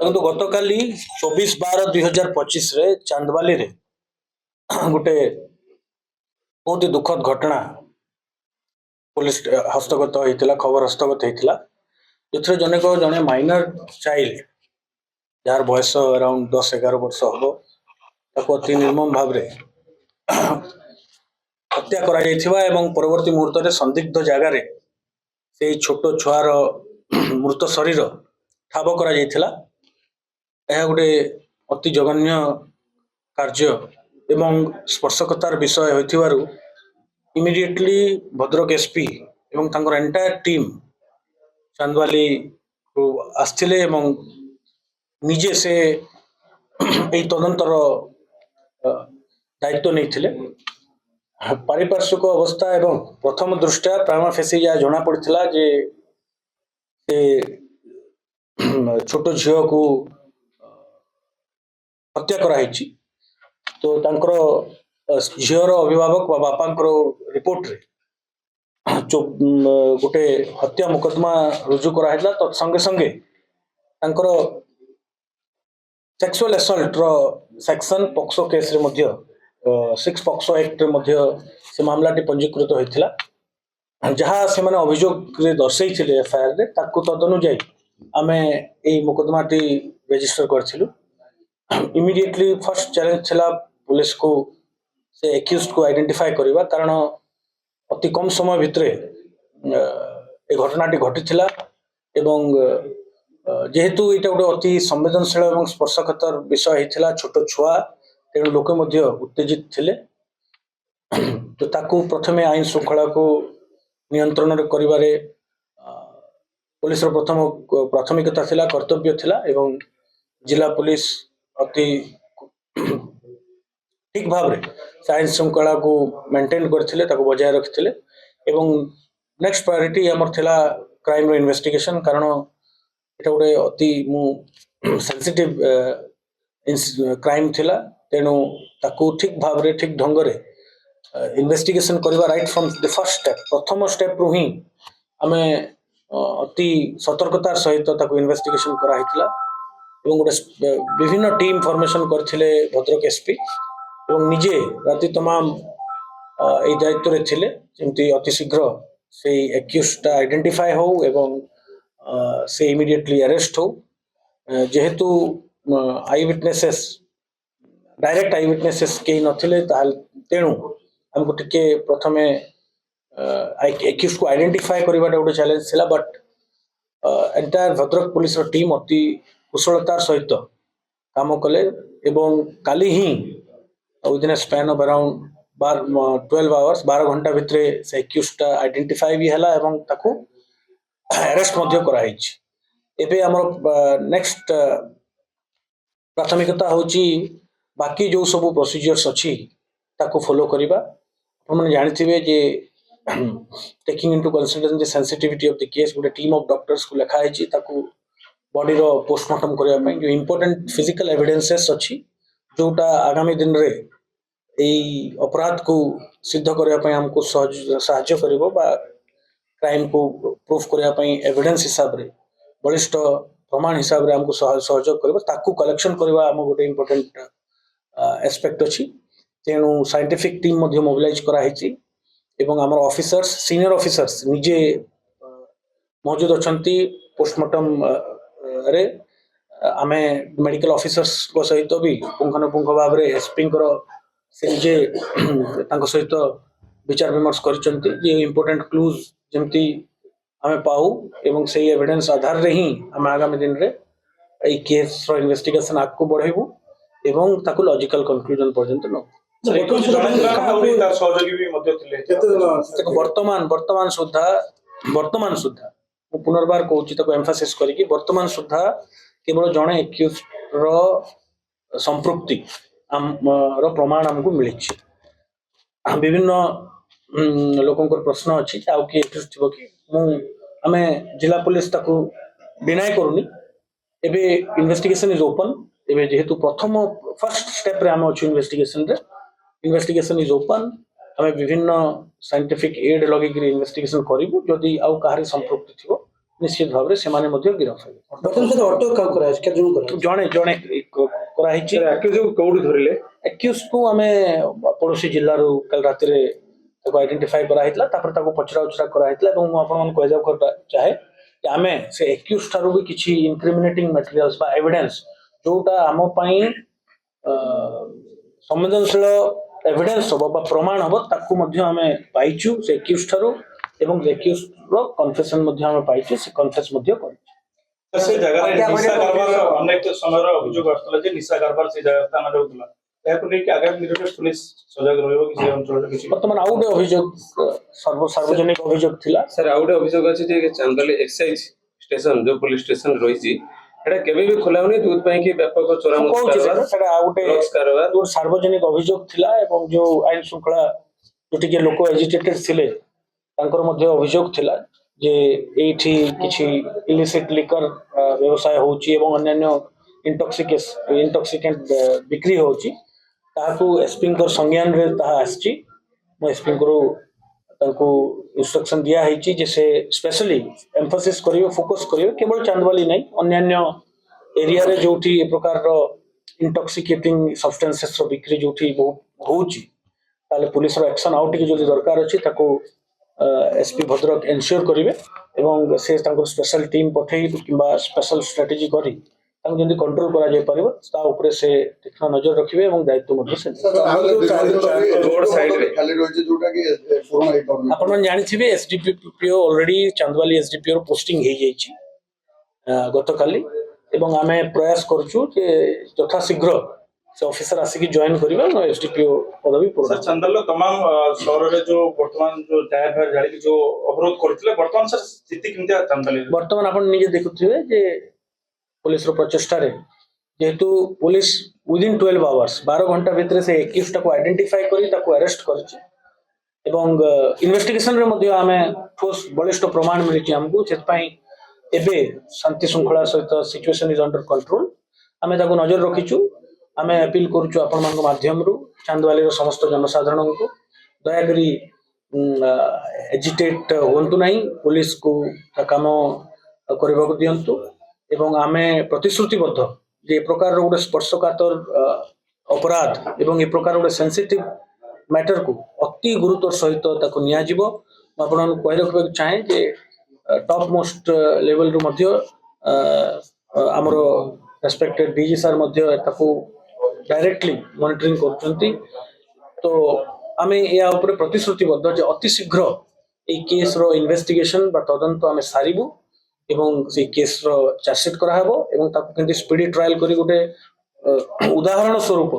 ଦେଖନ୍ତୁ ଗତକାଲି 24/12/2025 ଚାନ୍ଦବାଲିରେ ଗୋଟେ ବହୁତ ଦୁଃଖଦ ଘଟଣା ପୁଲିସ ହସ୍ତଗତ ହେଇଥିଲା, ଖବର ହସ୍ତଗତ ହେଇଥିଲା, ଏଥିରେ ଜଣେ ମାଇନର ଚାଇଲ୍ଡ ଯାହାର ବୟସ ଆରାଉଣ୍ଡ 10-11 ବର୍ଷ ହବ, ତାକୁ ଅତି ନିର୍ମମ ଭାବରେ ହତ୍ୟା କରାଯାଇଥିବା ଏବଂ ପରବର୍ତ୍ତୀ ମୁହୂର୍ତ୍ତରେ ସନ୍ଦିଗ୍ଧ ଜାଗାରେ ସେଇ ଛୋଟ ଛୁଆର ମୃତ ଶରୀର ଠାବ କରାଯାଇଥିଲା। ଏହା ଗୋଟେ ଅତି ଜଘନ୍ୟ କାର୍ଯ୍ୟ ଏବଂ ସ୍ପର୍ଶକତାର ବିଷୟ ହୋଇଥିବାରୁ ଇମିଡିଏଟଲି ଭଦ୍ରକ ଏସପି ଏବଂ ତାଙ୍କର ଏଣ୍ଟାୟାର ଟିମ୍ ଚାନ୍ଦବାଲି କୁ ଆସିଥିଲେ ଏବଂ ନିଜେ ସେ ଏହି ତଦନ୍ତର ଦାୟିତ୍ୱ ନେଇଥିଲେ। ପାରିପାର୍ଶ୍ୱିକ ଅବସ୍ଥା ଏବଂ ପ୍ରଥମ ଦୃଷ୍ଟ୍ୟା ପ୍ରାଇମା ଫେସି ଯାହା ଜଣା ପଡିଥିଲା ଯେ ସେ ଛୋଟ ଝିଅକୁ ହତ୍ୟା କରାଯାଇଛି। ତ ତାଙ୍କର ଝିଅର ଅଭିଭାବକ ବା ବାପାଙ୍କର ରିପୋର୍ଟରେ ଗୋଟେ ହତ୍ୟା ମୁକଦ୍ଦମା ରୁଜୁ କରାଯାଇଥିଲା। ତତ୍ ସଙ୍ଗେ ସଙ୍ଗେ ତାଙ୍କର ସେକ୍ସୁଆଲ ଆସଲ୍ଟର ସେକ୍ସନ ପକ୍ସୋ କେସରେ ମଧ୍ୟ 6 ପକ୍ସୋ ଆକ୍ଟରେ ମଧ୍ୟ ସେ ମାମଲାଟି ପଞ୍ଜୀକୃତ ହୋଇଥିଲା। ଯାହା ସେମାନେ ଅଭିଯୋଗରେ ଦର୍ଶାଇଥିଲେ ଏଫଆଇଆରରେ, ତାକୁ ତଦନୁଯାୟୀ ଆମେ ଏହି ମୁକଦ୍ଦମାଟି ରେଜିଷ୍ଟର କରିଥିଲୁ। ଇମିଡିଏଟଲି ଫର୍ଷ୍ଟ ଚ୍ୟାଲେଞ୍ଜ ଥିଲା ପୁଲିସକୁ ସେ ଏକ୍ୟୁଜ୍ଡକୁ ଆଇଡେଣ୍ଟିଫାଏ କରିବା, କାରଣ ଅତି କମ ସମୟ ଭିତରେ ଏ ଘଟଣାଟି ଘଟିଥିଲା ଏବଂ ଯେହେତୁ ଏଇଟା ଗୋଟେ ଅତି ସମ୍ବେଦନଶୀଳ ଏବଂ ସ୍ପର୍ଶକାତର ବିଷୟ ହେଇଥିଲା, ଛୋଟ ଛୁଆ, ତେଣୁ ଲୋକେ ମଧ୍ୟ ଉତ୍ତେଜିତ ଥିଲେ। ତ ତାକୁ ପ୍ରଥମେ ଆଇନ ଶୃଙ୍ଖଳାକୁ ନିୟନ୍ତ୍ରଣରେ କରିବାରେ ପୁଲିସର ପ୍ରାଥମିକତା ଥିଲା, କର୍ତ୍ତବ୍ୟ ଥିଲା ଏବଂ ଜିଲ୍ଲା ପୁଲିସ ଅତି ଠିକ ଭାବରେ ଆଇନ ଶୃଙ୍ଖଳାକୁ ମେଣ୍ଟେନ କରିଥିଲେ, ତାକୁ ବଜାୟ ରଖିଥିଲେ ଏବଂ ନେକ୍ସଟ ପ୍ରାୟୋରିଟି ଆମର ଥିଲା କ୍ରାଇମର ଇନଭେଷ୍ଟିଗେସନ, କାରଣ এটা ଗୋଟେ ଅତି ସେନ୍ସିଟିଭ କ୍ରାଇମ ଥିଲା, ତେଣୁ ତାକୁ ଠିକ ଭାବରେ ଠିକ ଢଙ୍ଗରେ ଇନଭେଷ୍ଟିଗେସନ କରିବା right from the first step, ପ୍ରଥମ ଷ୍ଟେପରୁ ହିଁ ଆମେ ଅତି ସତର୍କତାର ସହିତ ତାକୁ ଇନଭେଷ୍ଟିଗେସନ କରାହେଇଥିଲା ଏବଂ ଗୋଟେ ବିଭିନ୍ନ ଟିମ୍ ଫର୍ମେସନ କରିଥିଲେ ଭଦ୍ରକ ଏସପି ଏବଂ ନିଜେ ରାତି ତମାମ এই ଦାୟିତ୍ୱରେ ଥିଲେ, ଯେମିତି ଅତି ଶୀଘ୍ର ସେଇ ଏକ୍ୟୁଜ୍ଡଟା ଆଇଡେଣ୍ଟିଫାଏ ହଉ ଏବଂ ସେ ଇମିଡିଏଟଲି ଆରେଷ୍ଟ ହଉ। ଯେହେତୁ ଆଇ ୱିଟନେସେସ୍ डायरेक्ट आई विटनेसेस केही नथिले, तेणु हमको टिके प्रथमे एक्यूज को आइडेंटिफाई करवाटा गोटे चैलेंज थिला, but entire Bhadrak police team अति कुशलतार सहित काम कले एवं काली ही within a span of around 12 hours 12 घंटा भितरे से एक्यूजटा आइडेंटिफाई भी हला एवं ताकू अरेस्ट मध्य कराइछि। एबे हमर नेक्स्ट प्राथमिकता होची बाकी जो सब प्रोसीजर्स अच्छी ताको फॉलो करिबा। आपण जानिथिबे जे taking into consideration the sensitivity of the case, गोटे टीम ऑफ डॉक्टर्स को लिखा है ताको बॉडी रो पोस्टमार्टम करिया पई जो इंपोर्टेंट फिजिकल एविडेंसेस अच्छी जोटा आगामी दिन रे एई अपराध को सिद्ध करिया पई हमको सहायता करिवो बा क्राइम को प्रूफ करिया पई एविडेंस हिसाब रे बलिष्ठ प्रमाण हिसाब रे हमको सहयोग करिवो, ताको कलेक्शन करिवा हम गोटे इंपोर्टेंट एस्पेक्ट अच्छी। तेणु साइंटिफिक टीम मध्य मोबिलाइज करा हेची एवं हमर ऑफिसर्स सीनियर ऑफिसर्स निजे मौजूद अछंती पोस्टमार्टम रे। आमे मेडिकल ऑफिसर्स को सहित भी पुंखानुपुंख भाव रे एसपी कर से निजे तांको सहित विचार विमर्श करिसंती जे इंपोर्टेंट क्लूज जेमती आमे पाऊ एवं सेही एविडेंस आधार रे ही हम आगामी दिन रे एई केस रो इन्वेस्टिगेशन आगु बढ़ाइबू एवं ताकू लॉजिकल कंक्लूजन पर्यंत न वर्तमान सुधा पुनर्बार कहूँ ताको एम्फासिस करिकी वर्तमान सुधा केवल जड़े एक्यूज रो संपृक्ति रो प्रमाण हमको मिली। विभिन्न लोकों प्रश्न अच्छी आउ कि एक्यूज थी कि आमे जिला पुलिस ताको डिनाय करूनी। एबे इन्वेस्टिगेशन इज ओपन। एबे जेहेतु प्रथम फर्स्ट स्टेप रे हम अच्छे इन्वेस्टिगेशन इज ओपन। हमें विभिन्न साइंटिफिक एड लगे इन्वेस्टिगेशन करिवु, जदि आउ काहारी संपृक्ति थिबो निश्चित भाव में सेमाने मध्य गिरफ हेबे। ବର୍ତ୍ତମାନ ସେଟା ଅଟକ କାହାକୁ କରାଯାଇଛି କେତେ ଜଣ କରାଯାଇଛି जणे जणे कराइछि କୋଉଠି ଧରିଲେ एक्यूज को आमे पड़ोसी जिल्ला रु कल राति रे ताको आइडेंटिफाई करा हितला तापर ताको पचरा उचरा करा हितला एवं मु आपन मन कह जाव करता चाहे कि आमे से एक्यूज थारु भी किछि इनक्रिमिनेटिंग मटेरियल्स बा एविडेंस जोटा आम पई संवेदनशील एविडेंस हो बा प्रमाण हो ताकू मध्य आमे पाइछु से एक्यूज थारु एवं एक्यूज रो कन्फेशन मध्य आमे पाइछु से कन्फेस मध्य कर से जगह निशा कारबार अनेक समय अभियोग आसला जे निशा कारबार से जगह स्थान रहउतला याको नै कि आगामी दिनरे पुलिस सजग रहइबो कि से अंचल किछि वर्तमान आउ गोटे अभियोग सार्वजनिक अभियोग थिला सर आउ गोटे अभियोग अछि जे चांदली एक्साइज स्टेशन जो पुलिस स्टेशन रहिछि एटा केबे भी खोला होनी दूध ପାଇଁ कि व्यापक चोरा मुक्त सेटा आउ गोटे सार्वजनिक अभियोग थिला एवं जो आईन श्रृंखला जो टिके लोक एजिटेटेड थिले तांकर मध्य अभियोग थिला जे एठी किछि इलिसिट लिकर व्यवसाय होउची एवं अन्य इंटॉक्सिकेंट बिक्री होउची ताकू एसपी कर संज्ञान रे ताहा आछि मो एसपी को तांको इंस्ट्रक्शन दिया हैची जे से स्पेशली एम्फोसिस करियो फोकस करियो केवल चांदवाली नै अन्य एरिया रे जोठी ए प्रकार रो इंटॉक्सिकेटिंग सब्सटेंसेस रो बिक्री जोठी बहुत होउची ताले पुलिस रो एक्शन आउट की जदी दरकार अछि ताको एसपी भद्रक एनश्योर करिवे एवं से तांको स्पेशल टीम पठेई किबा स्पेशल स्ट्रेटजी करी तांको जदी कंट्रोल करा जाय परिबो ता ऊपर से तीक्ष्ण नजर रखिबे एवं दायित्व मध्ये से रोड साइड रे खाली रहिছে जोटा कि फोन आई पाउनी आपण मन जानिथिबे एसडीपीओ ऑलरेडी चांदवाली एसडीपीओ रो पोस्टिंग हे जायछि गतकाली एवं आमे प्रयास करछु जे यथा शीघ्र से ऑफिसर आसिकी जॉइन करिबा एसडीपीओ पदवी पूर्ण सर चंदल तमाम शहर रे जो वर्तमान जो टायर फायर जाली की जो अवरोध करथिले वर्तमान सर स्थिति किंता चंदल वर्तमान आपण निजे देखुथिबे जे पुलिस रो प्रचेष्टा रे जेहेतु पुलिस विदिन 12 आवर्स 12 घंटा भितर से 21 को आइडेंटिफाई करी ताको अरेस्ट करछि एवं इन्वेस्टिगेशन रे मध्ये आमे ठोस बलिष्ठ प्रमाण मिलिछि हमकु सेत पई एबे शांति श्रृंखला सहित सिचुएशन इज अंडर कंट्रोल आमे ताको नजर रखिछु आमे अपील करूछु आपण मान माध्यम रु चांदवाली रो समस्त जनसाधारण को दया करी एजिटेट होंतु नहीं पुलिस को काम करबा को दियंतु एवं आमे प्रतिश्रुतिबद्ध जे प्रकार रो स्पर्शकातर अपराध एवं ए प्रकार रो सेंसिटिव मैटर को अति गुरुत्व सहित ताको निया जिवो आपण को कहि रखबा चाहे जे टॉप मोस्ट लेवल रु मध्य हमरो रेस्पेक्टेड डीजी सर मध्य ताको डायरेक्टली मॉनिटरिंग करचंती तो आमे या ऊपर प्रतिश्रुतिबद्ध जे अति शीघ्र ए केस रो इन्वेस्टिगेशन बा तदंत आमे सारिबु एवं से केस रो चार्जशीट करा हेबो एवं ताको केंति स्पीडी ट्रायल करी गोटे उदाहरण स्वरूप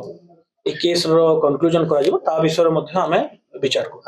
ए केस रो कंक्लूजन करा जिवो ता विषय मध्ये आमे विचार करू।